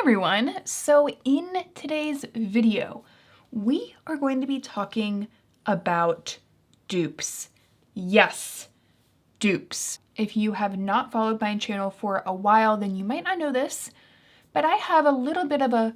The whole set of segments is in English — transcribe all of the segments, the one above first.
everyone. So in today's video, we are going to be talking about dupes. Yes, dupes. If you have not followed my channel for a while, then you might not know this, but I have a little bit of a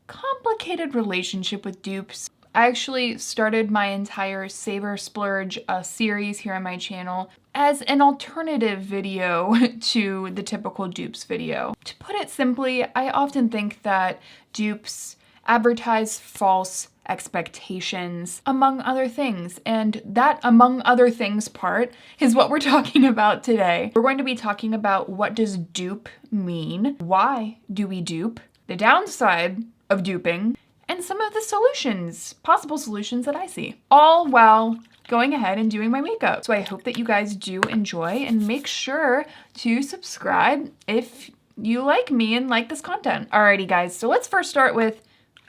complicated relationship with dupes. I actually started my entire Save or Splurge series here on my channel as an alternative video to the typical dupes video. To put it simply, I often think that dupes advertise false expectations, among other things. And that among other things part is what we're talking about today. We're going to be talking about what does dupe mean, why do we dupe, the downside of duping, and some of the solutions, possible solutions that I see, all while going ahead and doing my makeup. So I hope that you guys do enjoy, and make sure to subscribe if you like me and like this content. Alrighty guys, so let's first start with,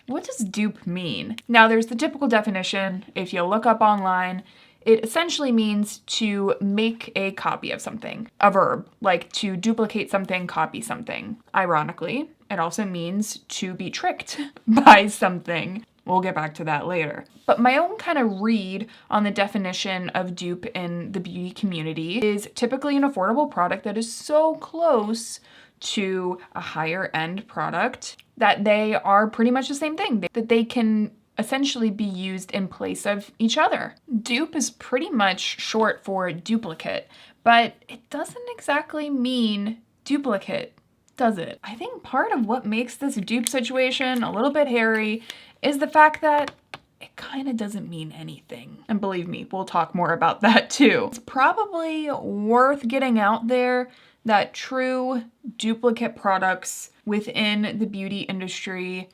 what does dupe mean? Now there's the typical definition. If you look up online, it essentially means to make a copy of something, a verb, like to duplicate something, copy something. Ironically, it also means to be tricked by something. We'll get back to that later. But my own kind of read on the definition of dupe in the beauty community is typically an affordable product that is so close to a higher end product that they are pretty much the same thing, that they can essentially be used in place of each other. Dupe is pretty much short for duplicate, but it doesn't exactly mean duplicate, does it? I think part of what makes this dupe situation a little bit hairy is the fact that it kind of doesn't mean anything. And believe me, we'll talk more about that too. It's probably worth getting out there that true duplicate products within the beauty industry,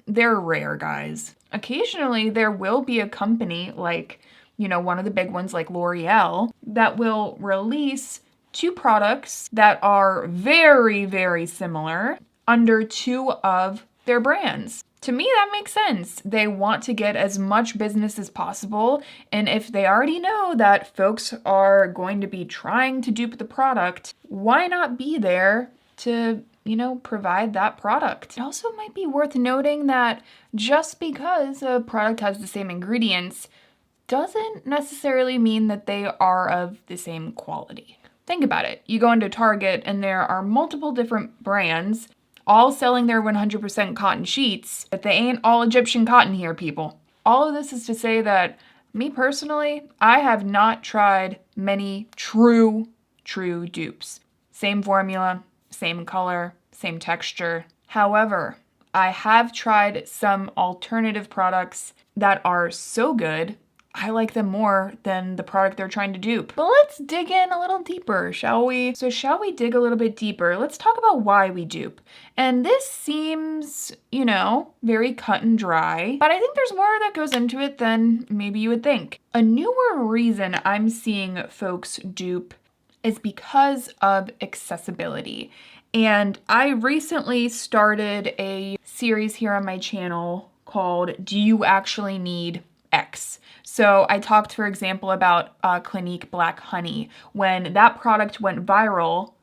they're rare, guys. Occasionally there will be a company like, one of the big ones like L'Oreal that will release two products that are very, very similar under two of their brands. To me, that makes sense. They want to get as much business as possible, and if they already know that folks are going to be trying to dupe the product, why not be there to, provide that product? It also might be worth noting that just because a product has the same ingredients doesn't necessarily mean that they are of the same quality. Think about it. You go into Target and there are multiple different brands all selling their 100% cotton sheets, but they ain't all Egyptian cotton here, people. All of this is to say that me personally, I have not tried many true dupes. Same formula, same color, same texture. However, I have tried some alternative products that are so good, I like them more than the product they're trying to dupe. But let's dig in a little deeper, shall we? So shall we dig a little bit deeper? Let's talk about why we dupe. And this seems, very cut and dry, but I think there's more that goes into it than maybe you would think. A newer reason I'm seeing folks dupe is because of accessibility. And I recently started a series here on my channel called Do You Actually Need X? So I talked, for example, about Clinique Black Honey. When that product went viral,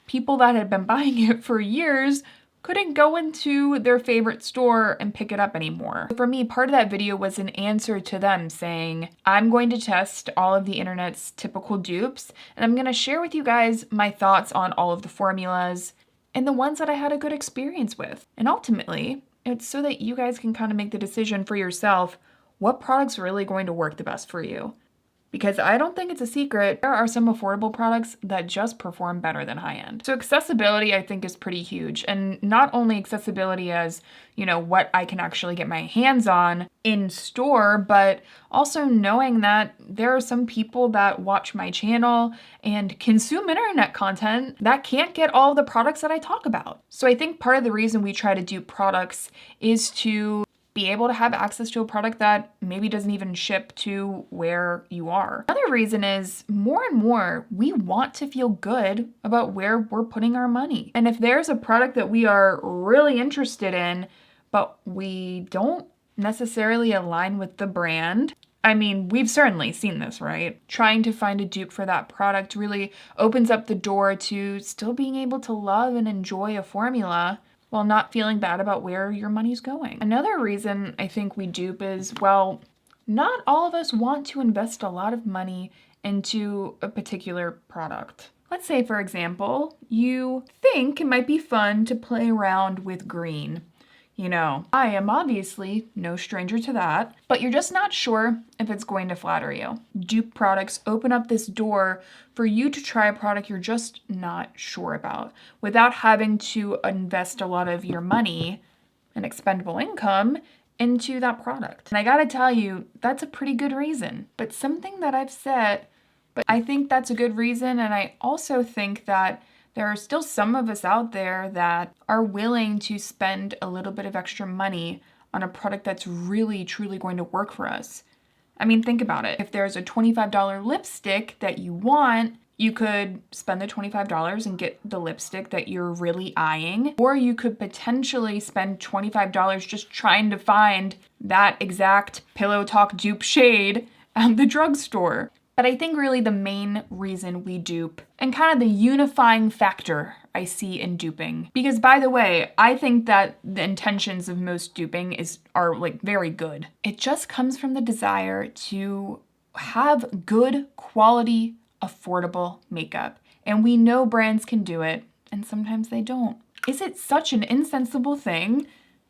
people that had been buying it for years couldn't go into their favorite store and pick it up anymore. For me, part of that video was an answer to them saying, I'm going to test all of the internet's typical dupes, and I'm going to share with you guys my thoughts on all of the formulas and the ones that I had a good experience with. And ultimately, it's so that you guys can kind of make the decision for yourself, what product's really going to work the best for you? Because I don't think it's a secret, there are some affordable products that just perform better than high-end. So accessibility, I think, is pretty huge. And not only accessibility as, what I can actually get my hands on in store, but also knowing that there are some people that watch my channel and consume internet content that can't get all the products that I talk about. So I think part of the reason we try to do products is to be able to have access to a product that maybe doesn't even ship to where you are. Another reason is more and more, we want to feel good about where we're putting our money. And if there's a product that we are really interested in, but we don't necessarily align with the brand, I mean, we've certainly seen this, right? Trying to find a dupe for that product really opens up the door to still being able to love and enjoy a formula while not feeling bad about where your money's going. Another reason I think we dupe is, well, not all of us want to invest a lot of money into a particular product. Let's say, for example, you think it might be fun to play around with green. You know, I am obviously no stranger to that, but you're just not sure if it's going to flatter you. Dupe products open up this door for you to try a product you're just not sure about without having to invest a lot of your money and expendable income into that product. And I gotta tell you, that's a pretty good reason. But something that I've said, but I think that's a good reason, and I also think that there are still some of us out there that are willing to spend a little bit of extra money on a product that's really, truly going to work for us. I mean, think about it. If there's a $25 lipstick that you want, you could spend the $25 and get the lipstick that you're really eyeing, or you could potentially spend $25 just trying to find that exact Pillow Talk dupe shade at the drugstore. But I think really the main reason we dupe, and kind of the unifying factor I see in duping, because by the way, I think that the intentions of most duping are like very good. It just comes from the desire to have good quality, affordable makeup. And we know brands can do it, and sometimes they don't. Is it such an insensible thing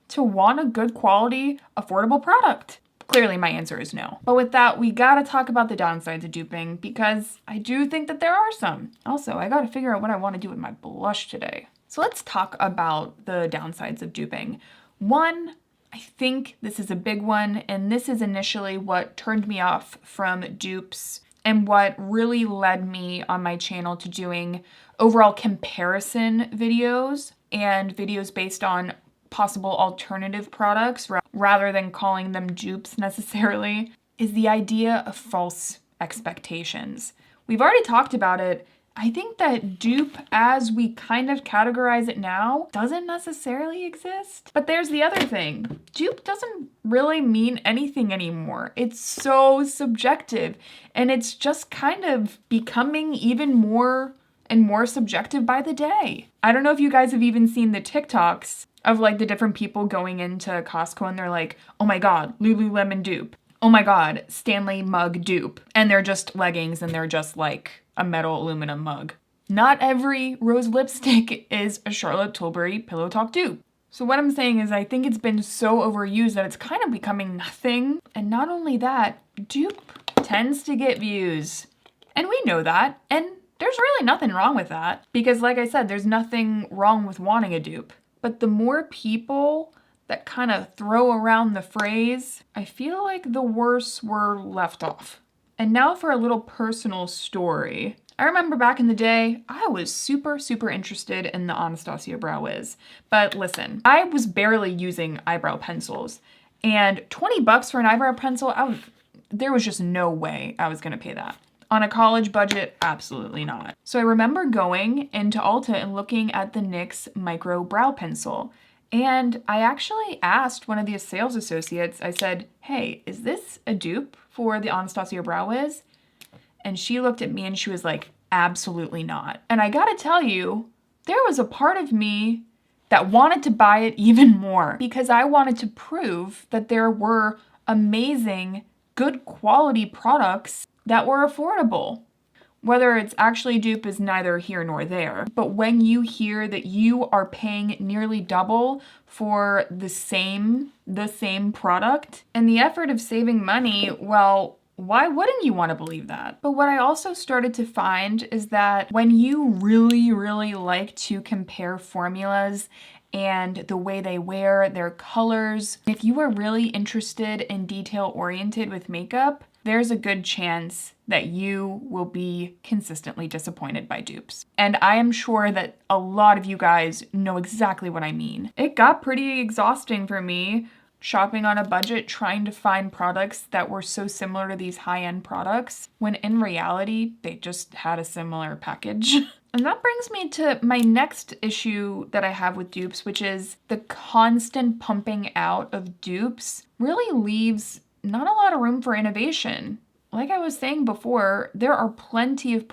to want a good quality, affordable product? Clearly my answer is no. But with that, we gotta talk about the downsides of duping, because I do think that there are some. Also, I gotta figure out what I wanna do with my blush today. So let's talk about the downsides of duping. One, I think this is a big one, and this is initially what turned me off from dupes and what really led me on my channel to doing overall comparison videos and videos based on possible alternative products rather than calling them dupes necessarily, is the idea of false expectations. We've already talked about it. I think that dupe, as we kind of categorize it now, doesn't necessarily exist. But there's the other thing. Dupe doesn't really mean anything anymore. It's so subjective, and it's just kind of becoming even more and more subjective by the day. I don't know if you guys have even seen the TikToks of like the different people going into Costco and they're like, oh my God, Lululemon dupe. Oh my God, Stanley mug dupe. And they're just leggings and they're just like a metal aluminum mug. Not every rose lipstick is a Charlotte Tilbury Pillow Talk dupe. So what I'm saying is I think it's been so overused that it's kind of becoming nothing. And not only that, dupe tends to get views. And we know that. And there's really nothing wrong with that. Because like I said, there's nothing wrong with wanting a dupe. But the more people that kind of throw around the phrase, I feel like the worse we're left off. And now for a little personal story. I remember back in the day, I was super, super interested in the Anastasia Brow Wiz. But listen, I was barely using eyebrow pencils. And $20 for an eyebrow pencil, there was just no way I was gonna pay that. On a college budget, absolutely not. So I remember going into Ulta and looking at the NYX Micro Brow Pencil. And I actually asked one of the sales associates, I said, hey, is this a dupe for the Anastasia Brow Wiz? And she looked at me and she was like, absolutely not. And I gotta tell you, there was a part of me that wanted to buy it even more because I wanted to prove that there were amazing, good quality products that were affordable. Whether it's actually dupe is neither here nor there, but when you hear that you are paying nearly double for the same product and the effort of saving money, well, why wouldn't you want to believe that? But what I also started to find is that when you really, really like to compare formulas and the way they wear, their colors, if you are really interested and detail-oriented with makeup, there's a good chance that you will be consistently disappointed by dupes. And I am sure that a lot of you guys know exactly what I mean. It got pretty exhausting for me shopping on a budget, trying to find products that were so similar to these high-end products, when in reality, they just had a similar package. And that brings me to my next issue that I have with dupes, which is the constant pumping out of dupes really leaves not a lot of room for innovation. Like I was saying before, there are plenty of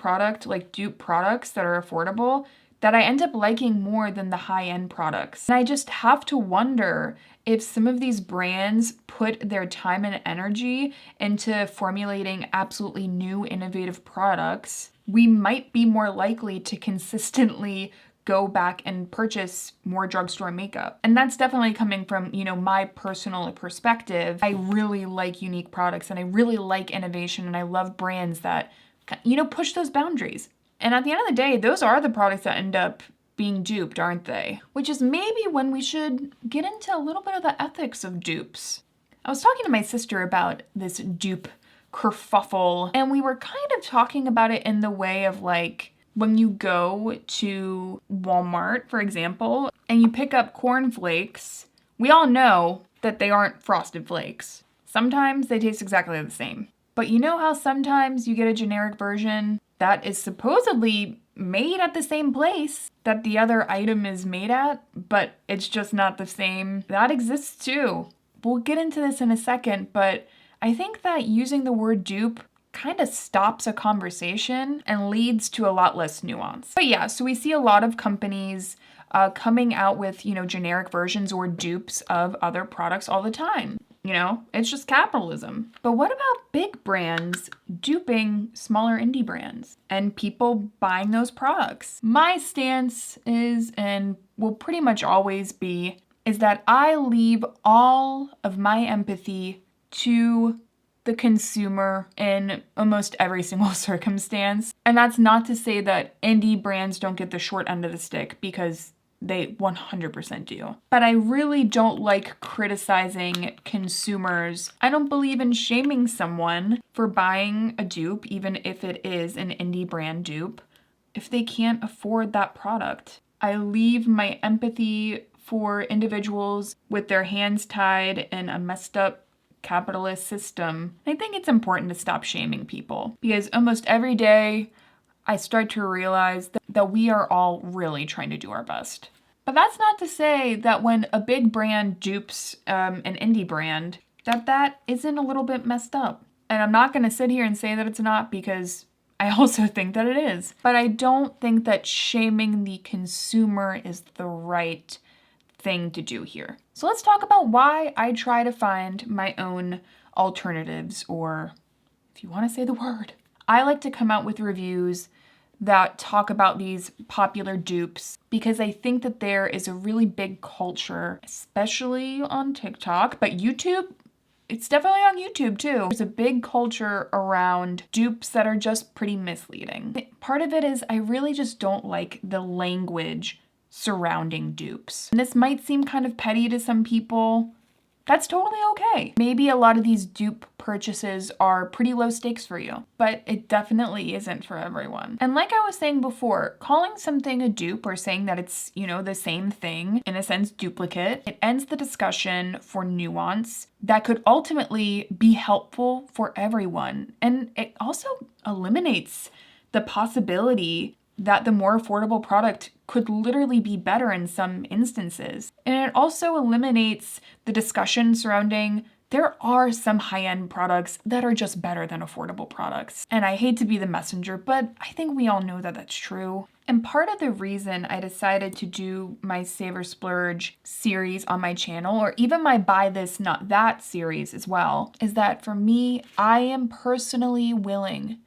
dupe products that are affordable that I end up liking more than the high-end products. And I just have to wonder if some of these brands put their time and energy into formulating absolutely new innovative products, we might be more likely to consistently go back and purchase more drugstore makeup. And that's definitely coming from, my personal perspective. I really like unique products and I really like innovation and I love brands that, push those boundaries. And at the end of the day, those are the products that end up being duped, aren't they? Which is maybe when we should get into a little bit of the ethics of dupes. I was talking to my sister about this dupe kerfuffle, and we were kind of talking about it in the way of like, when you go to Walmart, for example, and you pick up cornflakes, we all know that they aren't Frosted Flakes. Sometimes they taste exactly the same. But you know how sometimes you get a generic version that is supposedly made at the same place that the other item is made at, but it's just not the same? That exists too. We'll get into this in a second, but I think that using the word dupe kind of stops a conversation and leads to a lot less nuance. But yeah, so we see a lot of companies coming out with, generic versions or dupes of other products all the time. It's just capitalism. But what about big brands duping smaller indie brands and people buying those products? My stance is, and will pretty much always be, is that I leave all of my empathy to the consumer in almost every single circumstance. And that's not to say that indie brands don't get the short end of the stick, because they 100% do. But I really don't like criticizing consumers. I don't believe in shaming someone for buying a dupe, even if it is an indie brand dupe, if they can't afford that product. I leave my empathy for individuals with their hands tied in a messed up capitalist system. I think it's important to stop shaming people, because almost every day I start to realize that we are all really trying to do our best. But that's not to say that when a big brand dupes an indie brand, that isn't a little bit messed up. And I'm not going to sit here and say that it's not, because I also think that it is. But I don't think that shaming the consumer is the right thing to do here. So let's talk about why I try to find my own alternatives, or if you want to say the word. I like to come out with reviews that talk about these popular dupes, because I think that there is a really big culture, especially on TikTok, but YouTube, it's definitely on YouTube too. There's a big culture around dupes that are just pretty misleading. Part of it is I really just don't like the language surrounding dupes. And this might seem kind of petty to some people. That's totally okay. Maybe a lot of these dupe purchases are pretty low stakes for you, but it definitely isn't for everyone. And like I was saying before, calling something a dupe or saying that it's, the same thing, in a sense duplicate, it ends the discussion for nuance that could ultimately be helpful for everyone. And it also eliminates the possibility that the more affordable product could literally be better in some instances. And it also eliminates the discussion surrounding there are some high-end products that are just better than affordable products. And I hate to be the messenger, but I think we all know that that's true. And part of the reason I decided to do my Save or Splurge series on my channel, or even my Buy This Not That series as well, is that for me, I am personally willing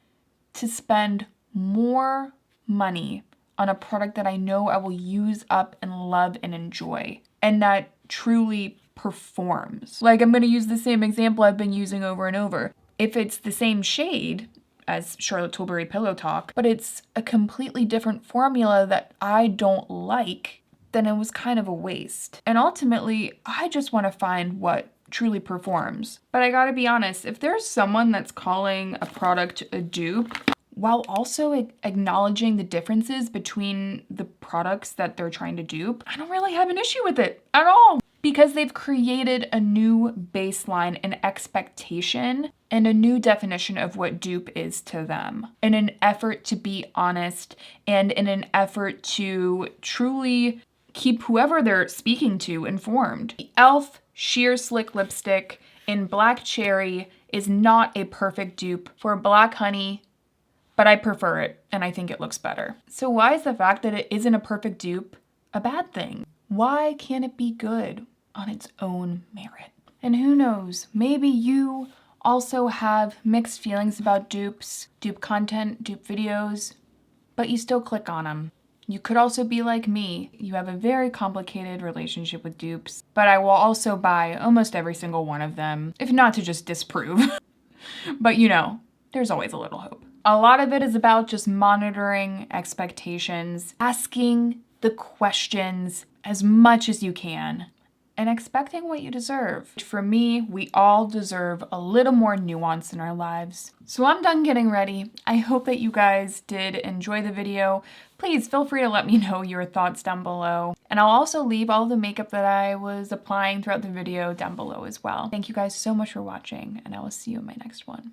to spend more money on a product that I know I will use up and love and enjoy, and that truly performs. Like, I'm going to use the same example I've been using over and over. If it's the same shade as Charlotte Tilbury Pillow Talk, but it's a completely different formula that I don't like, then it was kind of a waste. And ultimately, I just want to find what truly performs. But I gotta be honest, if there's someone that's calling a product a dupe, while also acknowledging the differences between the products that they're trying to dupe, I don't really have an issue with it at all, because they've created a new baseline and expectation and a new definition of what dupe is to them, in an effort to be honest and in an effort to truly keep whoever they're speaking to informed. The e.l.f. Sheer Slick Lipstick in Black Cherry is not a perfect dupe for Black Honey, but I prefer it and I think it looks better. So why is the fact that it isn't a perfect dupe a bad thing? Why can't it be good on its own merit? And who knows, maybe you also have mixed feelings about dupes, dupe content, dupe videos, but you still click on them. You could also be like me. You have a very complicated relationship with dupes, but I will also buy almost every single one of them, if not to just disprove. But you know, there's always a little hope. A lot of it is about just monitoring expectations, asking the questions as much as you can, and expecting what you deserve. For me, we all deserve a little more nuance in our lives. So I'm done getting ready. I hope that you guys did enjoy the video. Please feel free to let me know your thoughts down below. And I'll also leave all the makeup that I was applying throughout the video down below as well. Thank you guys so much for watching, and I will see you in my next one.